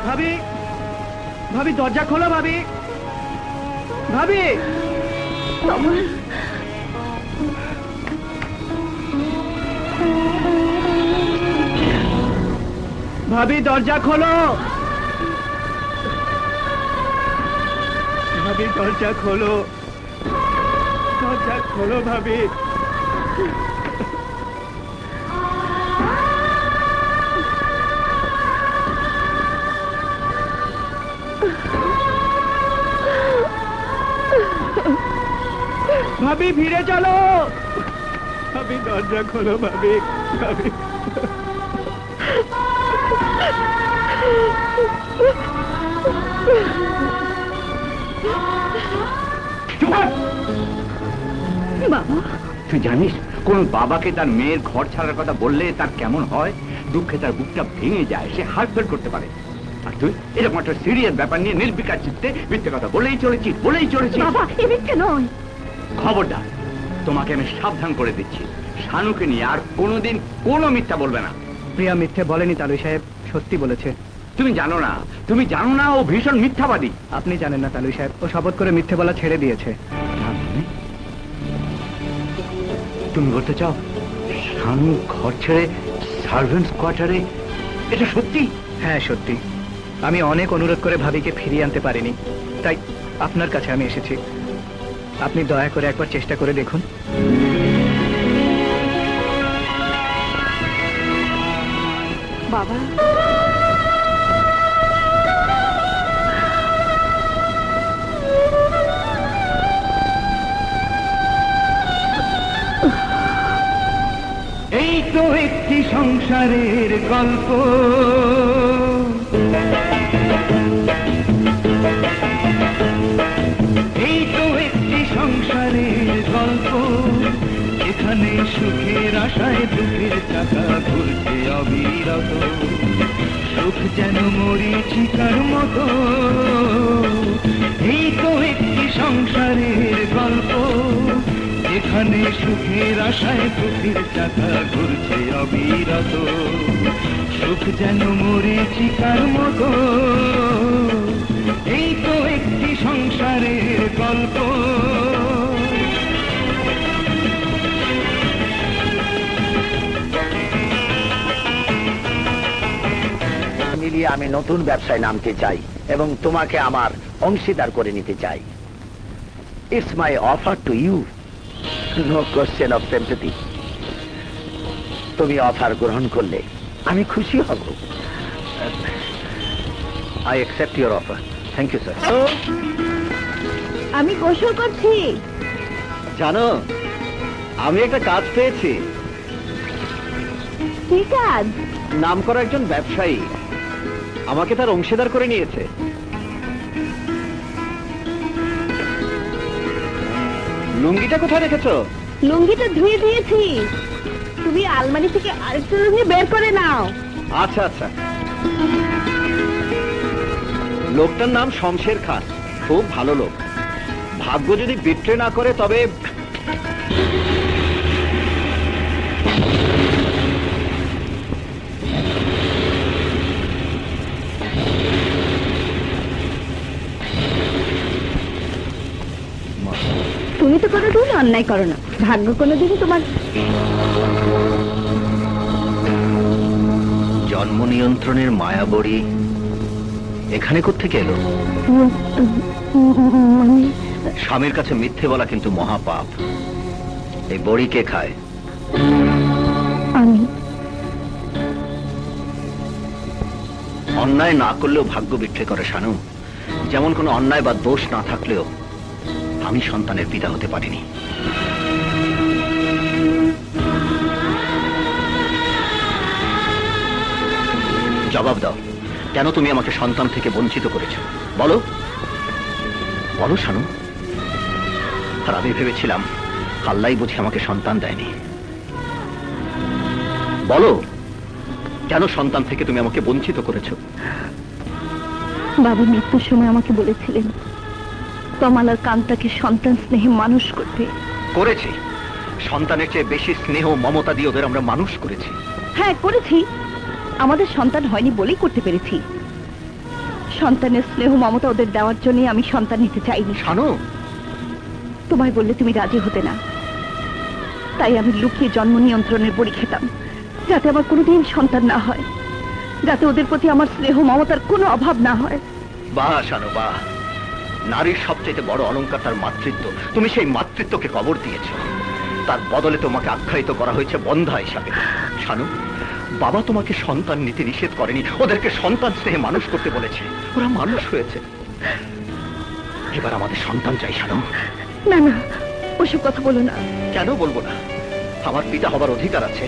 ভাবি, ভাবি দরজা খোলো ভাবি, ভাবি। ভাবি দরজা খোলো, ভাবি দরজা খোলো, দরজা খোলো ভাবি। ভাবি ফিরে চলো, ভাবি দরজা খোলো ভাবি, ভাবি। বাবা, তুই জানিস কোন বাবাকে তার মেয়ের ঘর ছাড়ার কথা বললে তার কেমন হয়? দুঃখে তার বুকটা ভেঙে যায়, সে হার্ট ফেল করতে পারে। আর তুই এরকম একটা সিরিয়াস ব্যাপার নিয়ে নির্বিকার চিত্তে মিথ্যে কথা বলেই চলেছি, বলেই চলেছি। বাবা এ মিথ্যে নয়। খবরদার, তোমাকে আমি সাবধান করে দিচ্ছি, শানুকে নিয়ে আর কোনোদিন কোনো মিথ্যা বলবে না। প্রিয়া মিথ্যে বলেনি তালুই সাহেব, সত্যি বলেছে। তুমি জানো না, তুমি জানো না ও ভীষণ মিথ্যাবাদী। আপনি জানেন না তালুই সাহেব, ও শপথ করে মিথ্যে বলা ছেড়ে দিয়েছে। তুমি বলতে চাও শানু ঘর ছেড়ে সার্ভেন্টস কোয়ার্টারে? এটা সত্যি? হ্যাঁ সত্যি। আমি অনেক অনুরোধ করে ভাবিকে ফিরিয়ে আনতে পারিনি, তাই আপনার কাছে আমি এসেছি। আপনি দয়া করে একবার চেষ্টা করে দেখুন। বাবা, এই তো একটি সংসারের গল্প, এই তো একটি সংসারের গল্প, এখানে সুখের আশায় দুঃখের চাকা ঘুরছে অবিরত। সুখ যেন মরীচিকার মতো, এই তো একটি সংসারের গল্প, এখানে সুখের আশায় দুঃখের চাকা ঘুরছে অবিরত। সুখ যেন মরীচিকার মতো, এই তো একটি সংসারের গল্প। মিলিয়ে আমি নতুন ব্যবসায় নামতে চাই এবং তোমাকে আমার অংশীদার করে নিতে চাই। It's my offer to you, no question of sympathy. তুমি অফার গ্রহণ করলে আমি খুশি হব। I accept your offer. Thank you sir. আমি গোসল করছি। জানো, আমি একটা কাজ পেয়েছি। কি কাজ? নামকরা একজন ব্যবসায়ী আমাকে তার অংশীদার করে নিয়েছে। লুঙ্গিটা কোথায় রেখেছো? লুঙ্গিটা ধুয়ে দিয়েছি, তুমি আলমারি থেকে আরেকটা লুঙ্গি বের করে নাও। আচ্ছা আচ্ছা। লোকটার নাম শমশের খান, খুব ভালো লোক। ভাগ্য যদি বিট্রে না করে তবে তুমি তো কোনোদিন অন্যায় করো না, ভাগ্য কোনোদিনই তোমার। জন্ম নিয়ন্ত্রণের মায়াবড়ি এখানে কোত্থেকে এলো? স্বামীর কাছে মিথ্যে বলা কিন্তু মহাপাপ। এই বড়ি কে খায়? আমি। অন্যায় না করলেও ভাগ্য বিট্রে করে শানু। যেমন কোনো অন্যায় বা দোষ না থাকলেও আমি সন্তানের পিতা হতে পারিনি। জবাব দাও, কেন তুমি আমাকে সন্তান থেকে বঞ্চিত করেছো? বলো বলো শানু। আর আমি ভেবেছিলাম আল্লাহ বুঝি আমাকে সন্তান দেয়নি। বলো, কেন সন্তান থেকে তুমি আমাকে বঞ্চিত করেছো? বাবা মৃত্যুর সময় আমাকে বলেছিলেন কমাল আর কান্তাকে সন্তান স্নেহে মানুষ করতে। করেছি। সন্তানের চেয়ে বেশি স্নেহ মমতা দিয়ে ওদের আমরা মানুষ করেছি। হ্যাঁ করেছি, আমাদের সন্তান হয়নি বলেই করতে পেরেছি। সন্তানের স্নেহ মমতা ওদের দেওয়ার জন্যই আমি সন্তান নিতে চাইনি। শানু, তোমায় বললে তুমি রাজি হতে না, তাই আমি লুকিয়ে জন্ম নিয়ন্ত্রণের বড়ি খেতাম, যাতে আমার কোনোদিন সন্তান না হয়, যাতে ওদের প্রতি আমার স্নেহ মমতার কোনো অভাব না হয়। বাহ শানু বাহ, নারীর সবচেয়ে বড় অলংকার তার মাতৃত্ব। তুমি সেই মাতৃত্বকে কবর দিয়েছ, তার বদলে তোমাকে আখ্যায়িত করা হয়েছে বন্ধা হিসাবে। শানু, বাবা তোমাকে সন্তান নিতে নিষেধ করেনি, ওদেরকে সন্তান স্নেহে মানুষ করতে বলেছে, ওরা মানুষ হয়েছে। এবার আমাদের সন্তান চাই শানু। না না, ওসব কথা বলো না। কেন বলবো না? আমার পিতা হবার অধিকার আছে।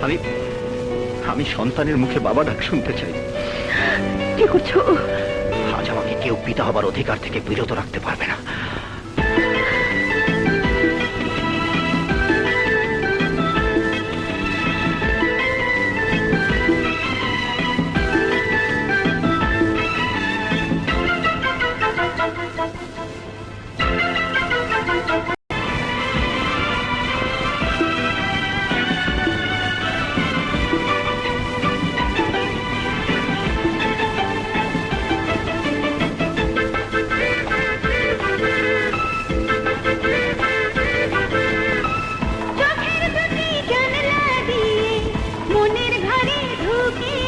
আমি আমি সন্তানের মুখে বাবা ডাক শুনতে চাই। কি করছো? আজ আমাকে কেউ পিতা হবার অধিকার থেকে বিরত রাখতে পারবে না। চোখের দুটি জানলা দিয়ে মনের ঘরে ঢুকে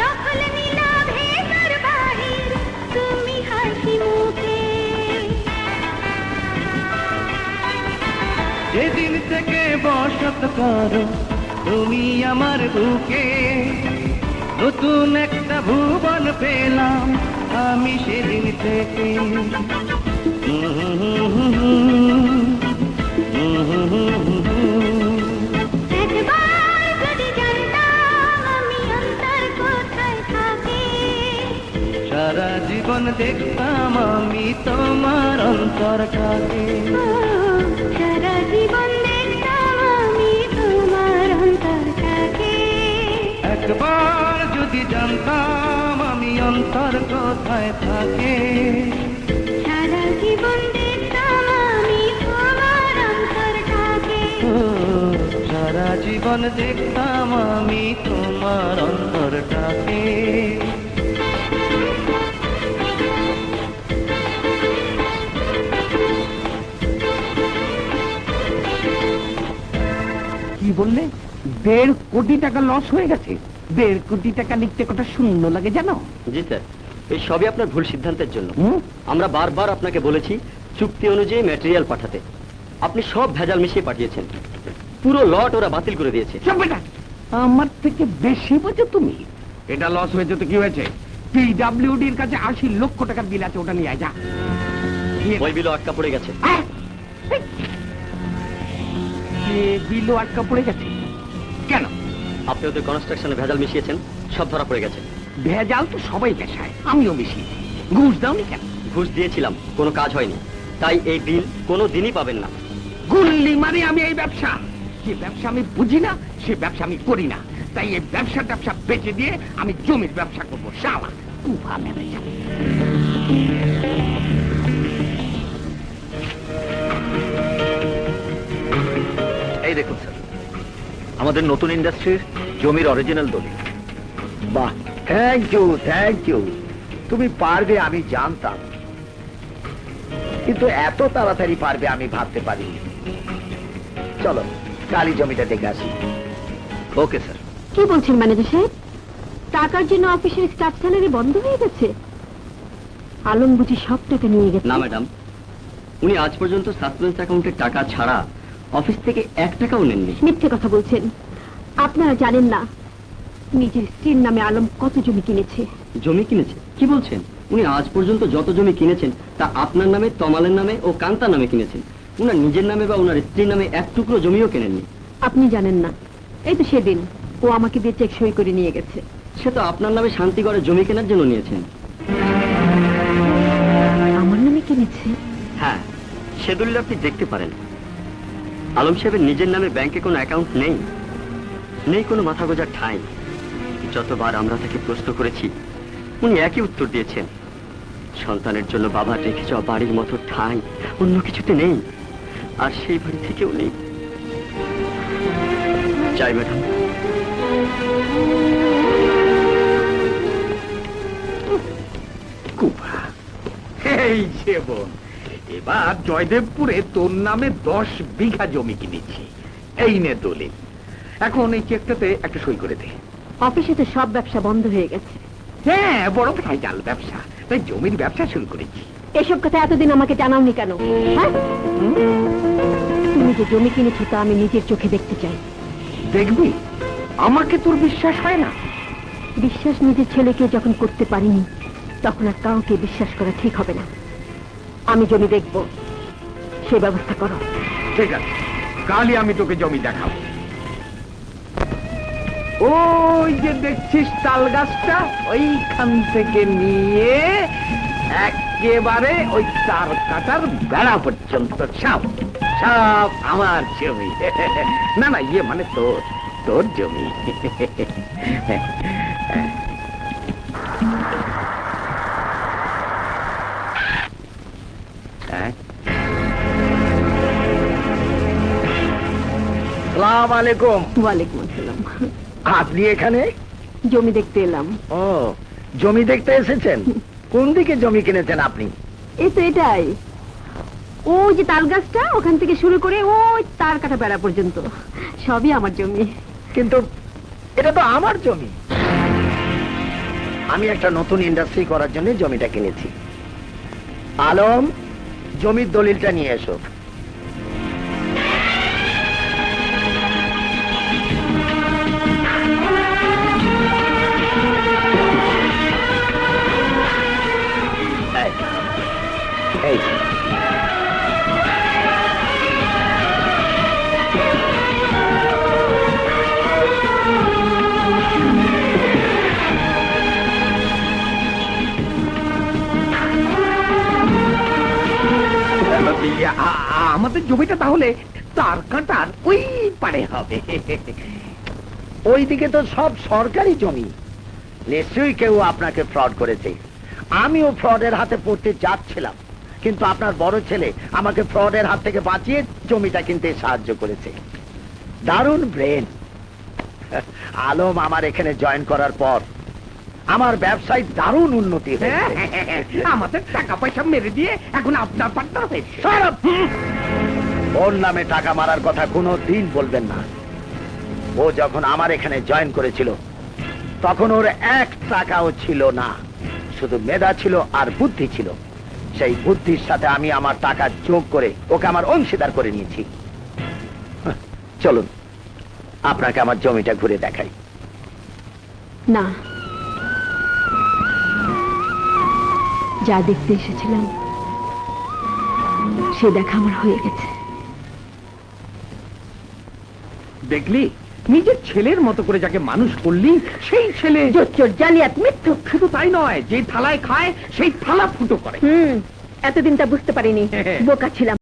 দখল নিলা ভেতর বাহির তুমি হাসি মুখে। যেদিন থেকে বসত করো তুমি আমার বুকে, নতুন একটা ভুবন পেলাম আমি সেদিন থেকে। একবার যদি জানতাম আমি অন্তর কোথায় থাকে, সারা জীবন দেখতাম আমি তোমার অন্তরটাকে। ও, সারা জীবন দেখতাম আমি তোমার অন্তরটাকে। একবার যদি জানতাম আমি অন্তর কোথায় থাকে, সারা জীবন দেখতাম আমি তোমার অন্তরটাকে। ও, সারা জীবন দেখতাম আমি তোমার অন্তরটাকে। কি বললে? 1.5 কোটি টাকা লস হয়ে গেছে? 1.5 কোটি টাকা লিখতে কত শূন্য লাগে জানো? জি স্যার, এই সবই আপনার ভুল সিদ্ধান্তের জন্য। হুম? আমরা বারবার আপনাকে বলেছি চুক্তি অনুযায়ী ম্যাটেরিয়াল পাঠাতে, আপনি সব ভেজাল মিশিয়ে পাঠিয়েছেন। পুরো লট ওরা বাতিল করে দিয়েছে। চুপ বেটা, আমার থেকে বেশি বোঝো তুমি। এটা লস হয়েছে তো কি হয়েছে? পিডব্লিউডির কাছে 80 লক্ষ টাকার বিল আছে, ওটা নিয়ে আয় যা। ওই বিলও আটকা পড়ে গেছে। আহ! এ বিলও আটকা পড়ে গেছে কেন? আপনি ওদের কনস্ট্রাকশনে ভেজাল মিশিয়েছেন, সব ধরা পড়ে গেছে। ভেজাল তো সবাই মেশায়, আমিও বেশি। ঘুষ দাওনি কেন? ঘুষ দিয়েছিলাম, কোনো কাজ হয়নি, তাই এই বিল কোনো দিনই পাবেন না। গুল্লি মানে আমি এই ব্যবসা, যে ব্যবসা আমি বুঝি না সে ব্যবসা আমি করি না, তাই এই ব্যবসা বেচে দিয়ে আমি জমির ব্যবসা করবো। শালা কুফা ম্যানেজার। এই দেখুন স্যার, আমাদের নতুন ইন্ডাস্ট্রির জমির অরিজিনাল দলিল। বাহ, থ্যাংক ইউ থ্যাংক ইউ। তুমি পারবে আমি জানতাম, কিন্তু এত তাড়াতাড়ি পারবে আমি ভাবতে পারিনি। চলো কালি জমিটা দেখে আসি। Okay sir. কি বলছেন ম্যানেজার সাহেব? টাকার জন্য অফিসের স্টাফ স্যালারি বন্ধ হয়ে গেছে? আলম বুঝি সব টাকা নিয়ে গেছে? না ম্যাডাম, উনি আজ পর্যন্ত সাসপেন্স অ্যাকাউন্টের টাকা ছাড়া অফিস থেকে 1 টাকাও নেননি। মিথ্যে কথা বলছেন। আপনারা জানেন না নিজের স্ত্রীর নামে আলম কত জমি কিনেছে। জমি কিনেছে? কি বলছেন? উনি আজ পর্যন্ত যত জমি কিনেছেন তা আপনার নামে, তমালের নামে ও কান্তার নামে কিনেছেন। উনার নিজের নামে বা উনার স্ত্রীর নামে 1 টুকরো জমিও কেনেননি। আপনি জানেন না, এই তো সেদিন ও আমাকে দিয়ে চেক সই করে নিয়ে গেছে। সে তো আপনার নামে শান্তিগড়ে জমি কেনার জন্য নিয়েছেন। আমার নামে কিনেছে? হ্যাঁ, সে দলিল আপনি দেখতে পারেন। আলম সাহেবের নিজের নামে ব্যাংকে কোনো অ্যাকাউন্ট নেই, নেই কোনো মাথা গোজার ঠাঁই। যতবার আমরা তাকে প্রশ্ন করেছি উনি একই উত্তর দিয়েছেন, সন্তানের জন্য বাবা রেখে যাওয়া বাড়ির মতো ঠাঁই অন্য কিছুতে নেই, আর সেই বাড়ি থেকেও নেই। চাই ম্যাডাম। এই যে বোন, এবার জয়দেবপুরে তোর নামে 10 বিঘা জমি কিনেছি। এই নে দলিল। এখন এই চেকটাতে একটা সই করে দে। অফিসে তো সব ব্যবসা বন্ধ হয়ে গেছে। হ্যাঁ, বড় ভেজাল ব্যবসা, তাই জমির ব্যবসা শুরু করেছি। এসব কথা এতদিন আমাকে জানাওনি কেন? হ্যাঁ, তুমি যে জমি কিনেছো তা আমি নিজের চোখে দেখতে চাই। দেখবি, আমাকে তোর বিশ্বাস হয় না? বিশ্বাস নিজের ছেলেকে যখন করতে পারিনি, তখন আর কাউকে বিশ্বাস করা ঠিক হবে না। আমি জমি দেখব, সে ব্যবস্থা করো। ঠিক আছে, কালই আমি তোকে জমি দেখাবো। ওই যে দেখছিস তাল গাছটা, ওইখান থেকে নিয়ে একেবারে ওই তার কাটার বেড়া পর্যন্ত সব সব আমার জমি। না না, ইয়ে মানে তোর তোর জমি। হ্যাঁ, সালাম আলাইকুম। ওয়ালাইকুম আসসালাম। আপনি এখানে? জমি দেখতে এলাম। ও, জমি দেখতে এসেছেন? কোন দিকে জমি কিনেছেন আপনি? এই তো এটাই, ওই যে তাল গাছটা, ওখান থেকে শুরু করে ওই তার কাটা বেড়া পর্যন্ত সবই আমার জমি। কিন্তু এটা তো আমার জমি। আমি একটা নতুন ইন্ডাস্ট্রি করার জন্য জমিটা কিনেছি। আলম, জমির দলিলটা নিয়ে এসো। এই যে। আমাদের জমিটা তাহলে তার কাটার ওই পারে হবে। ওইদিকে তো সব সরকারি জমি। নিশ্চয়ই কেউ আপনাকে ফ্রড করেছে। আমিও ফ্রডের হাতে পড়তে যাচ্ছিলাম, কিন্তু আপনার বড় ছেলে আমাকে ফ্রডের হাত থেকে বাঁচিয়ে জমিটা কিনতে সাহায্য করেছে। দারুণ ব্রেন। আলম আমার এখানে জয়েন করার পর আমার ব্যবসায় দারুণ উন্নতি হয়েছে। আমাদের টাকা পয়সা মেরে দিয়ে এখন আপনার পার্টনার হয়েছে। ওর নামে টাকা মারার কথা কোনো দিন বলবেন না। ও যখন আমার এখানে জয়েন করেছিল, তখন ওর 1 টাকাও ছিল না, শুধু মেধা ছিল আর বুদ্ধি ছিল। সেই বুদ্ধির সাথে আমি আমার টাকা যোগ করে ওকে আমার অংশীদার করে নিয়েছি। চলুন আপনাকে আমার জমিটা ঘুরে দেখাই। না, যা দেখতে এসেছিলাম সে দেখা আমার হয়ে গেছে। দেখলি, নিজের ছেলের মতো করে যাকে মানুষ করলি, সেই ছেলে জোচ্চোর, জালিয়াত, মিথ্যুক। শুধু তাই নয়, যে থালায় খায় সেই থালা ফুটো করে। এতদিন তা বুঝতে পারিনি, বোকা ছিলাম।